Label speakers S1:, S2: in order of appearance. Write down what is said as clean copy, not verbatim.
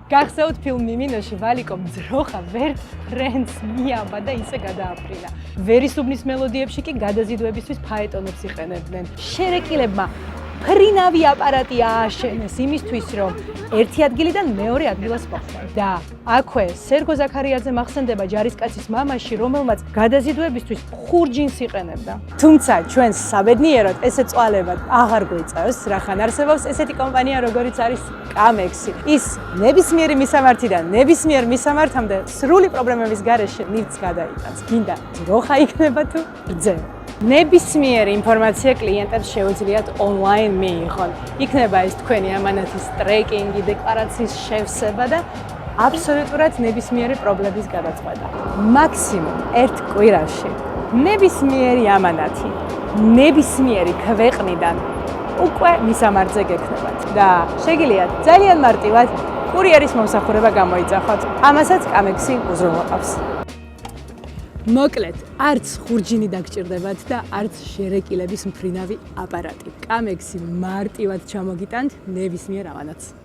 S1: გახსოვთ ფილმ მიმინოში ვალიკომ ძროხა ვერ ფრენს მიაბა და ისე გადააფრინა. ვერისუბნის მელოდიებში კი გადაზიდვებისთვის ფაეტონებს იყენებდნენ. შერეკილებმა ფრინავი აპარატი ააშენეს იმისთვის, რომ ერთი ადგილიდან მეორე ადგილას მოხვდნენ. და აქვე სერგო ზაქარიაძე ახსენდება ჯარისკაცის მამაში, რომელმაც გადაზიდვებისთვის ხურჯინს იყენებდა. თუმცა ჩვენს საბედნიეროდ ესე წვალებად აღარ გვეწევს, რახან არსებობს ესეთი კომპანია, როგორიც არის კამექსი. ის ნებისმიერი მისამართიდან ნებისმიერ მისამართამდე სრული პრობლემების გარეშე ნივთს გადაიტანს. გინდა ძროხა იქნება თუ რძე. ნებისმიერი ინფორმაცია კლიენტებს შეუძლიათ ონლაინ მიიღონ. იქნება ეს თქვენი ამანათის ტრეკინგი, დეკლარაციის შევსება და აბსოლუტურად ნებისმიერი პრობლემის გადაწყვეტა. მაქსიმუმ ერთ კვირაში ნებისმიერი ამანათი ნებისმიერი ქვეყნიდან უკვე მისამართზე გექნებათ და შეგიძლიათ ძალიან მარტივად კურიერის მომსახურება გამოიძახოთ. ამასაც კამექსი უზრუნველყოფს. მოკლედ, არც ხურჯინი დაგჭირდებათ და არც შერეკილების მფრინავი აპარატი. კამექსი მარტივად ჩამოგიტანთ ნებისმიერ ამანათს.